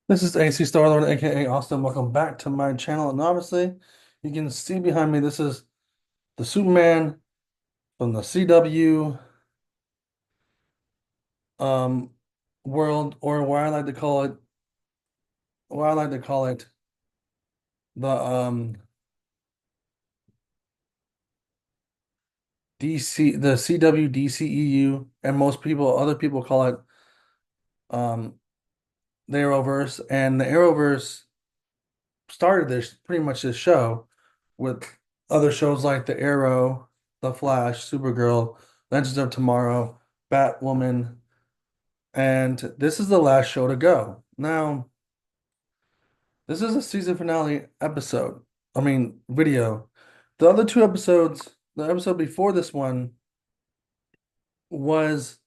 This is AC Starlord, aka Austin. Welcome back to my channel. And obviously, you can see behind me, this is the Superman from the CW um world, or what I like to call it, the DC, the CW DCEU, and other people call it um the Arrowverse. And the Arrowverse started this pretty much this show with other shows like The Arrow, The Flash, Supergirl, Legends of Tomorrow, Batwoman, and this is the last show to go. Now, this is a season finale episode. I mean, video. The other two episodes, the episode before this one was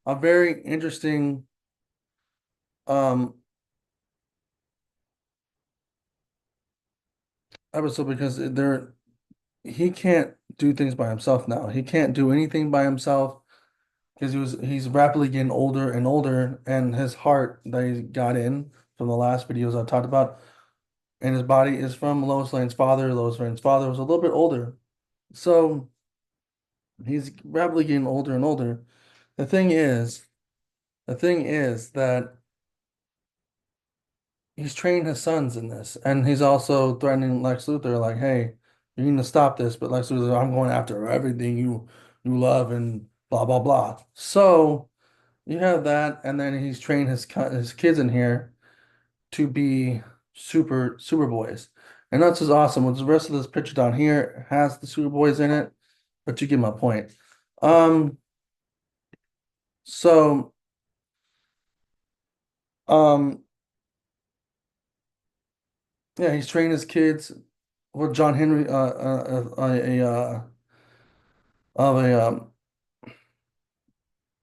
a very interesting um episode because he can't do things by himself now. He can't do anything by himself because he's rapidly getting older and older, and his heart that he got in from the last videos I talked about, and his body is from Lois Lane's father. Lois Lane's father was a little bit older, so he's rapidly getting older and older. The thing is, the thing is that he's training his sons in this, and he's also threatening Lex Luthor, like, "Hey, you need to stop this." But Lex Luthor, I'm going after everything you love, and blah blah blah. So you have that, and then he's trained his kids in here to be super boys. And that's just awesome. With the rest of this picture down here has the super boys in it, but you get my point. Um, so um yeah, he's training his kids with John Henry of a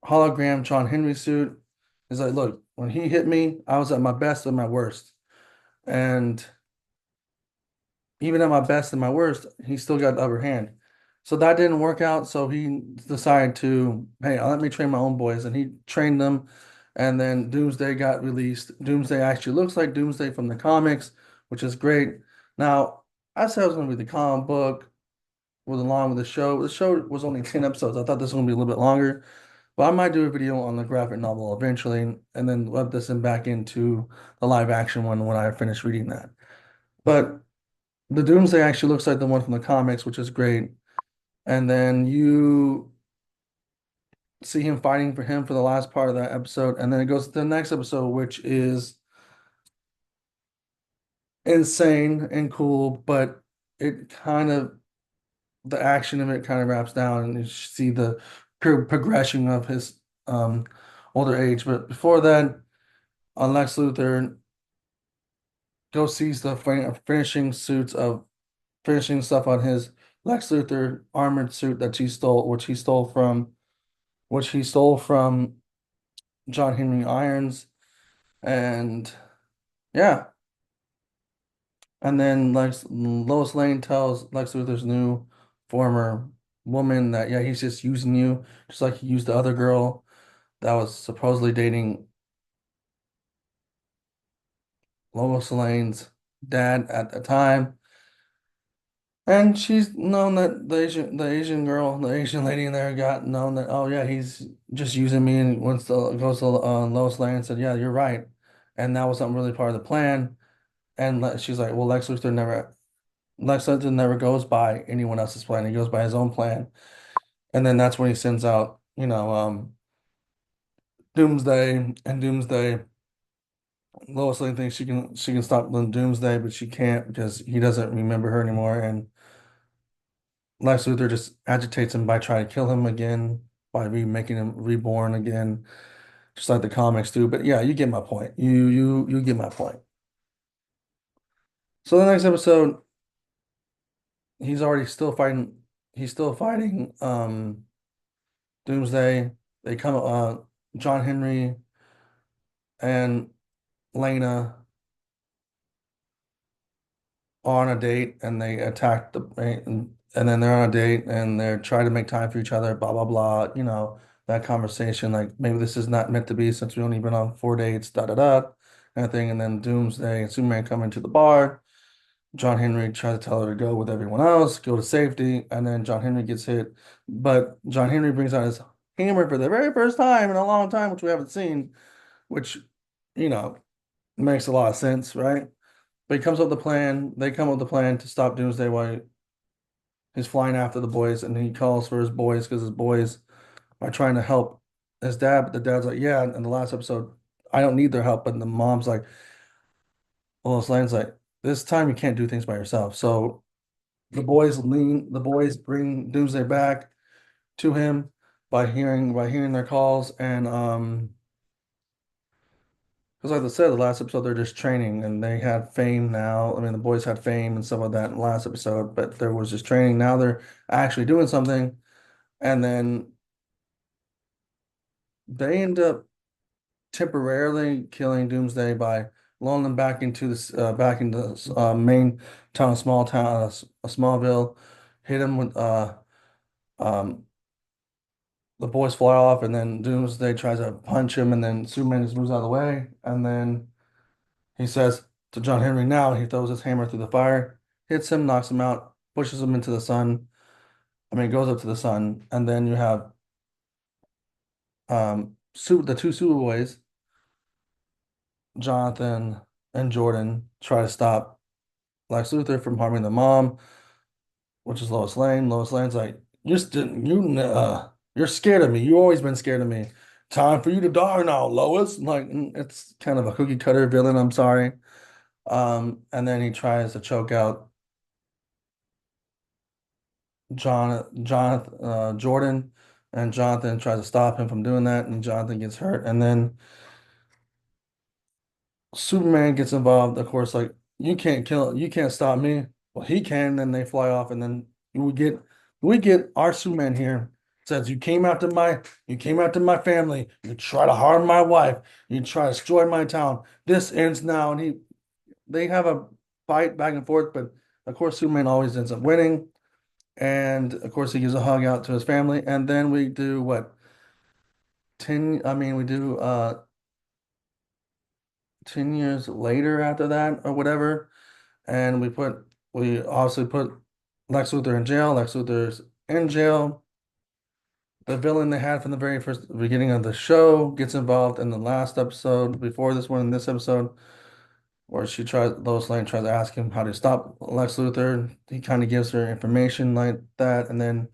hologram John Henry suit. He's like, look, when he hit me, I was at my best and my worst. And even at my best and my worst, he still got the upper hand. So that didn't work out. So he decided to, hey, let me train my own boys. And he trained them. And then Doomsday got released. Doomsday actually looks like Doomsday from the comics, which is great. Now, I said I was going to read the comic book with along with the show. The show was only 10 episodes. I thought this was going to be a little bit longer. But I might do a video on the graphic novel eventually and then let this in back into the live action one when I finish reading that. But the Doomsday actually looks like the one from the comics, which is great. And then you see him fighting for him for the last part of that episode, and then it goes to the next episode, which is insane and cool, but it kind of the action of it kind of wraps down, and you see the progression of his older age. But before that, on Lex Luthor go sees the finishing stuff on his Lex Luthor armored suit that he stole, which he stole from John Henry Irons, and yeah, and then Lois Lane tells Lex Luthor's new former woman that yeah, he's just using you, just like he used the other girl that was supposedly dating Lois Lane's dad at the time. And she's known that the Asian girl, the Asian lady in there got known that, oh yeah, he's just using me, and goes to Lois Lane and said, yeah, you're right. And that wasn't really part of the plan. And she's like, well, Lex Luthor never goes by anyone else's plan. He goes by his own plan. And then that's when he sends out, Doomsday, and Doomsday, Lois Lane thinks she can stop the Doomsday, but she can't because he doesn't remember her anymore. And Lex Luthor just agitates him by trying to kill him again, by remaking him reborn again, just like the comics do. But yeah, you get my point. You get my point. So the next episode, he's already still fighting. He's still fighting Doomsday. They come John Henry and Lena are on a date, and they attack and then they're on a date and they're trying to make time for each other, blah blah blah, that conversation, like maybe this is not meant to be since we only been on 4 dates, da da da. and everything. And then Doomsday and Superman come into the bar. John Henry tries to tell her to go with everyone else, go to safety, and then John Henry gets hit. But John Henry brings out his hammer for the very first time in a long time, which we haven't seen, which, you know, makes a lot of sense, right? But he comes up with a plan. They come up with a plan to stop Doomsday while he's flying after the boys, and he calls for his boys because his boys are trying to help his dad. But the dad's like, "Yeah." In the last episode, I don't need their help. But the mom's like, Lois Lane's like, "This time you can't do things by yourself." So the boys bring Doomsday back to him by hearing their calls, and because like I said, the last episode they're just training and they had fame now. I mean, the boys had fame and stuff like that in the last episode, but there was just training. Now they're actually doing something, and then they end up temporarily killing Doomsday by lulling him back into this main town, a small town, a Smallville. Hit him with um the boys fly off, and then Doomsday tries to punch him, and then Superman just moves out of the way, and then he says to John Henry, now he throws his hammer through the fire, hits him, knocks him out, pushes him into the sun. I mean, goes up to the sun, and then you have the two Superboys, Jonathan and Jordan, try to stop Lex Luthor from harming the mom, which is Lois Lane. Lois Lane's like, you're scared of me. You've always been scared of me. Time for you to die now, Lois. Like, it's kind of a cookie cutter villain. I'm sorry. And then he tries to choke out Jordan, and Jonathan tries to stop him from doing that, and Jonathan gets hurt, and then Superman gets involved. Of course, like you can't stop me. Well, he can. Then they fly off, and then we get our Superman here says you came after my family. You try to harm my wife. You try to destroy my town. This ends now, and they have a fight back and forth, but of course Superman always ends up winning. And of course, he gives a hug out to his family. And then we do what? 10 years later after that or whatever. And we obviously put Lex Luthor in jail. Lex Luthor's in jail. The villain they had from the very first beginning of the show gets involved in the last episode before this one, in this episode, where Lois Lane tries to ask him how to stop Lex Luthor. He kind of gives her information like that. And then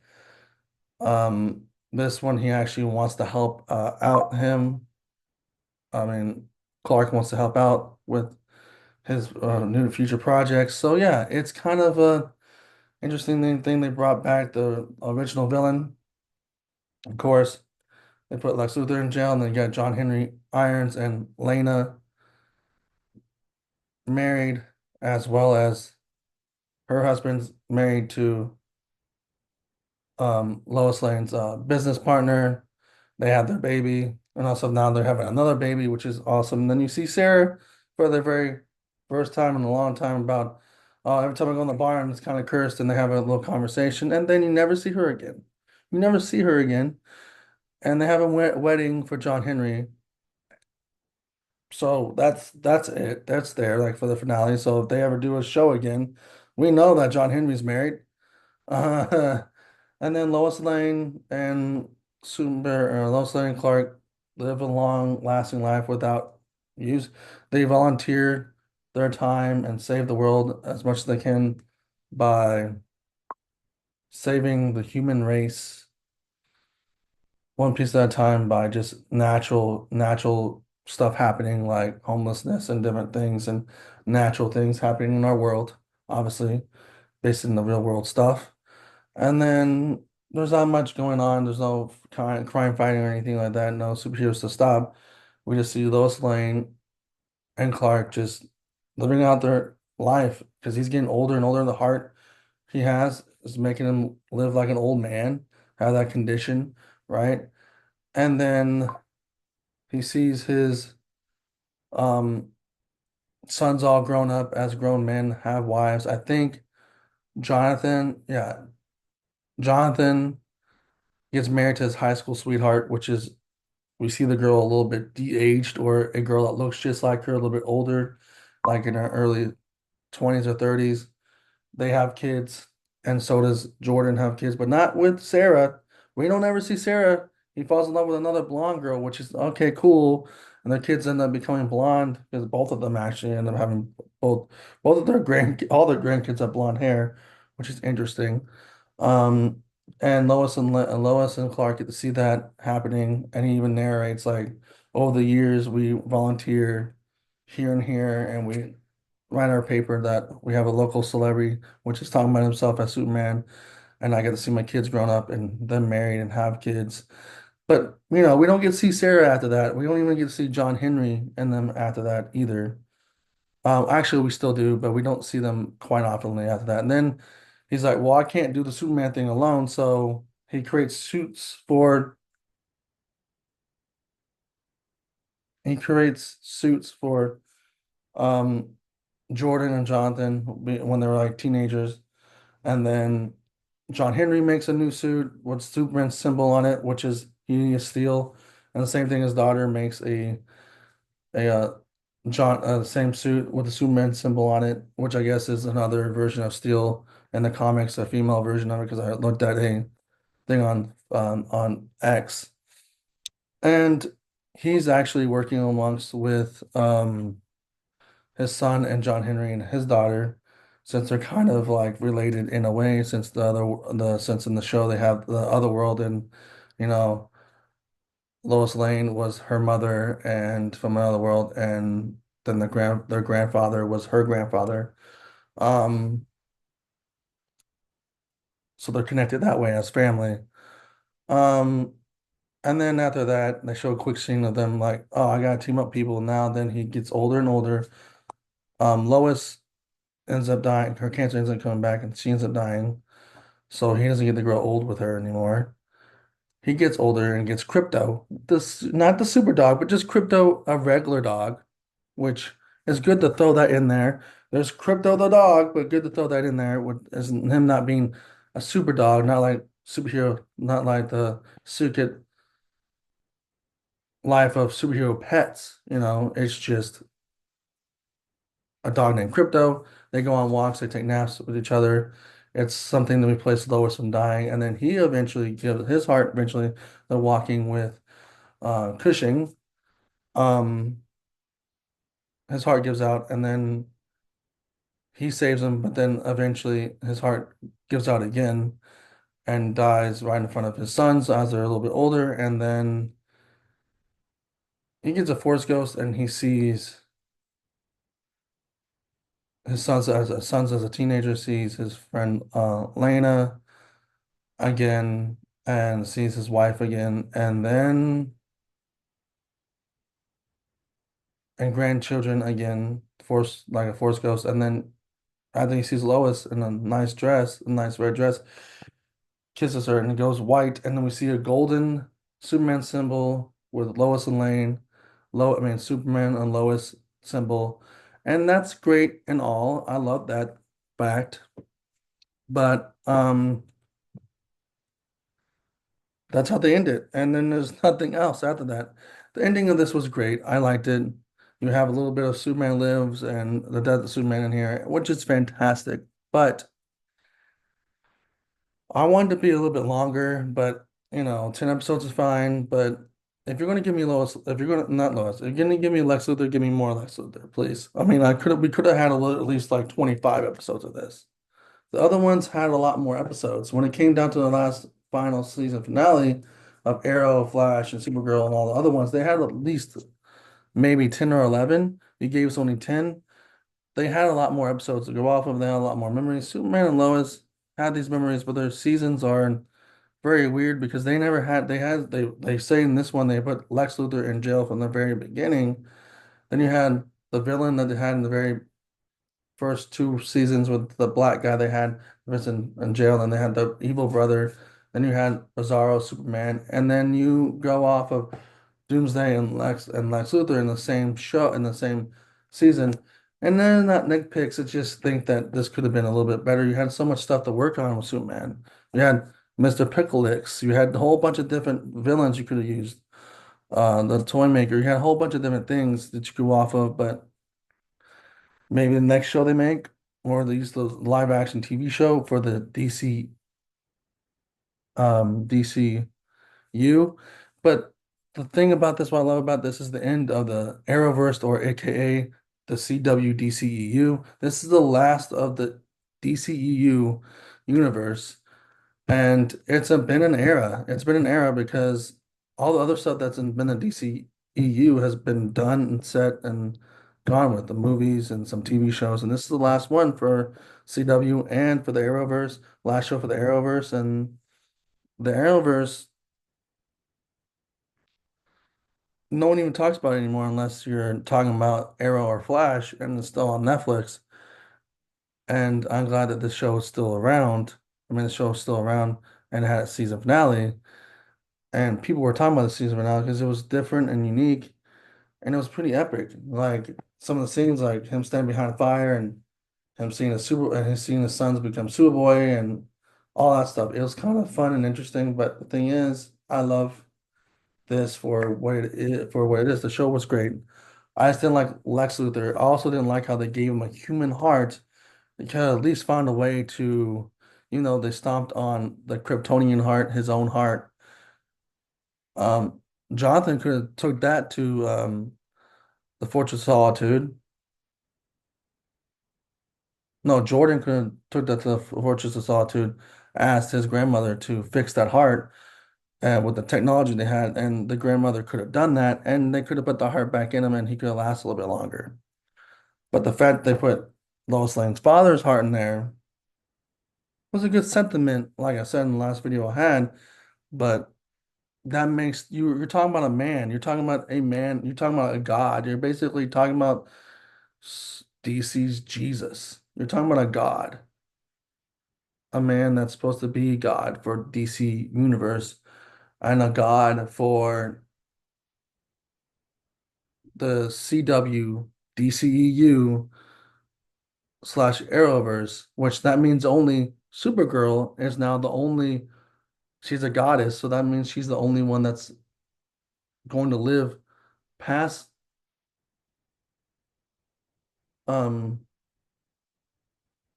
this one, he actually wants to help out him. I mean, Clark wants to help out with his new future projects. So yeah, it's kind of a interesting thing they brought back the original villain. Of course, they put Lex Luthor in jail, and then you got John Henry Irons and Lena married, as well as her husband's married to Lois Lane's business partner. They had their baby, and also now they're having another baby, which is awesome. And then you see Sarah for the very first time in a long time about, oh, every time I go in the barn, it's kind of cursed, and they have a little conversation, and then you never see her again. You never see her again, and they have a wedding for John Henry. So that's it. That's there, like for the finale. So if they ever do a show again, we know that John Henry's married. Uh, and then Lois Lane and Clark live a long, lasting life without use. They volunteer their time and save the world as much as they can by saving the human race one piece at a time by just natural stuff happening like homelessness and different things and natural things happening in our world, obviously based in the real world stuff. And then there's not much going on. There's no crime fighting or anything like that. No superheroes to stop. We just see Lois Lane and Clark just living out their life because he's getting older and older. The heart he has is making him live like an old man, have that condition, right? And then he sees his um sons all grown up as grown men, have wives. I think Jonathan gets married to his high school sweetheart, we see the girl a little bit de-aged or a girl that looks just like her, a little bit older, like in her early 20s or 30s. They have kids, and so does Jordan have kids, but not with Sarah. We don't ever see Sarah. He falls in love with another blonde girl, which is okay, cool. And their kids end up becoming blonde because both of them actually end up having both of their all their grandkids have blonde hair, which is interesting. Um, and Lois and Clark get to see that happening, and he even narrates like over the years we volunteer here and here, and we write our paper that we have a local celebrity, which is talking about himself as Superman, and I get to see my kids grown up and them married and have kids. But we don't get to see Sarah after that. We don't even get to see John Henry and them after that either. Actually, we still do, but we don't see them quite oftenly after that. And then he's like, "Well, I can't do the Superman thing alone," so he creates suits for um Jordan and Jonathan when they were like teenagers, and then John Henry makes a new suit with Superman's symbol on it, which is Unity of Steel, and the same thing his daughter makes a same suit with the Superman symbol on it, which I guess is another version of Steel in the comics, a female version of it, because I looked at a thing on X, and he's actually working amongst with his son and John Henry and his daughter, since they're kind of like related in a way, since the since in the show they have the other world, and you know Lois Lane was her mother and from another world, and then their grandfather was her grandfather. Um, so they're connected that way as family. Um, and then after that, they show a quick scene of them like, oh, I gotta team up people now. Then he gets older and older. Lois ends up dying. Her cancer ends up coming back, and she ends up dying. So he doesn't get to grow old with her anymore. He gets older and gets Crypto. This not the super dog, but just Crypto, a regular dog, which is good to throw that in there. There's Crypto the dog, but good to throw that in there with as him not being a super dog, not like superhero, not like the Secret Life of Superhero Pets. It's just a dog named Crypto. They go on walks, they take naps with each other. It's something that replaces Lois from dying, and then he eventually gives his heart eventually the walking with Cushing. Um, his heart gives out, and then he saves him, but then eventually his heart gives out again and dies right in front of his sons as they're a little bit older. And then he gets a force ghost, and he sees his sons as a teenager, sees his friend Lena again, and sees his wife again, and then and grandchildren again, force like a force ghost, and then I think he sees Lois in a nice dress, a nice red dress, kisses her, and it goes white, and then we see a golden Superman symbol with Lois and Lane, Superman and Lois symbol, and that's great and all. I love that fact, but that's how they end it. And then there's nothing else after that. The ending of this was great. I liked it. You have a little bit of Superman Lives and the death of Superman in here, which is fantastic. But I wanted to be a little bit longer, but 10 episodes is fine. But if you're going to give me Lois, if you're going to, not Lois, if you're going to give me Lex Luthor, give me more Lex Luthor, please. I mean, we could have had at least like 25 episodes of this. The other ones had a lot more episodes. When it came down to the last final season finale of Arrow, Flash, and Supergirl and all the other ones, they had at least maybe 10 or 11. You gave us only 10. They had a lot more episodes to go off of. They had a lot more memories. Superman and Lois had these memories, but their seasons are very weird because they never had they say in this one they put Lex Luthor in jail from the very beginning. Then you had the villain that they had in the very first two seasons with the black guy they had was in jail, and they had the evil brother. Then you had Bizarro Superman, and then you go off of Doomsday and Lex Luthor in the same show in the same season. And then not nitpicks, I just think that this could have been a little bit better. You had so much stuff to work on with Superman. You had Mr. Picklelix. You had a whole bunch of different villains you could have used. the toy maker. You had a whole bunch of different things that you could go off of, but maybe the next show they make, or they use the live action TV show for the DCU. But the thing about this, what I love about this is the end of the Arrowverse, or AKA the CW DCEU. This is the last of the DCEU universe. And been an era. It's been an era because all the other stuff been in DCEU has been done and set and gone with the movies and some TV shows. And this is the last one for CW and for the Arrowverse, last show for the Arrowverse. And the Arrowverse, no one even talks about it anymore unless you're talking about Arrow or Flash, and it's still on Netflix. And I'm glad that this show is still around. I mean, the show is still around and it had a season finale. And people were talking about the season finale because it was different and unique, and it was pretty epic. Like some of the scenes, like him standing behind fire and him seeing his sons become Superboy and all that stuff. It was kind of fun and interesting. But the thing is, I love this for what it is. For what it is, the show was great. I just didn't like Lex Luthor. I also didn't like how they gave him a human heart. They could have at least found a way to, they stomped on the Kryptonian heart, his own heart. Um, Jonathan could have took that to the Fortress of Solitude. No, Jordan could have took that to the Fortress of Solitude, asked his grandmother to fix that heart with the technology they had, and the grandmother could have done that, and they could have put the heart back in him, and he could have lasted a little bit longer. But the fact they put Lois Lane's father's heart in there was a good sentiment, like I said in the last video I had, but that makes you're talking about a man, you're talking about a man, you're talking about a god, you're basically talking about DC's Jesus. You're talking about a god, a man that's supposed to be God for DC Universe, and a god for the CW DCEU slash Arrowverse, which that means only Supergirl is now the only, she's a goddess, so that means she's the only one that's going to live past um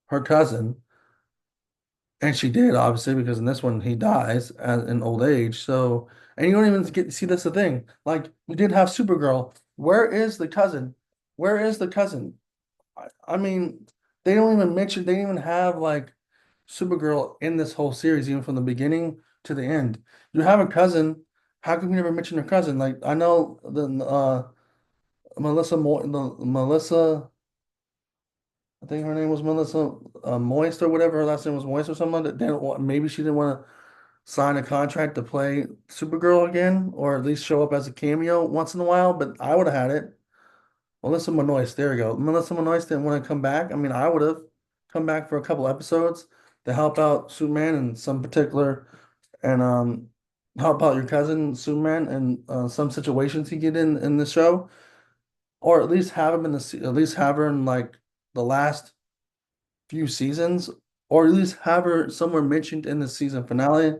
her cousin. And she did, obviously, because in this one he dies in old age. So, and you don't even get to see that's the thing. Like we did have Supergirl. Where is the cousin? Where is the cousin? I mean, they don't even mention. They didn't even have like Supergirl in this whole series, even from the beginning to the end. You have a cousin. How come you never mention her cousin? Like I know the Melissa. I think her name was Melissa Moist or whatever. Her last name was Moist or something like that. Maybe she didn't want to sign a contract to play Supergirl again, or at least show up as a cameo once in a while. But I would have had it. Melissa Benoist, there we go. Melissa Benoist didn't want to come back. I mean, I would have come back for a couple episodes to help out Superman in some particular, and help out your cousin Superman in some situations he get in the show, or at least have him at least have her in like the last few seasons, or at least have her somewhere mentioned in the season finale.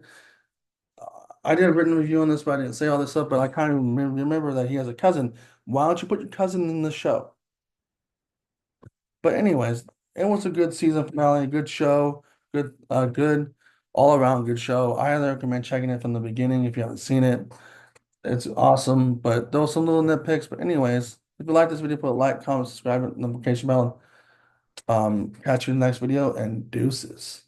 I did a written review on this, but I didn't say all this stuff. But I kind of remember that he has a cousin. Why don't you put your cousin in the show? But anyways, it was a good season finale, good show, good all around good show. I highly recommend checking it from the beginning if you haven't seen it. It's awesome, but there was some little nitpicks. But anyways, if you like this video, put a like, comment, subscribe, and notification bell. Catch you in the next video, and deuces.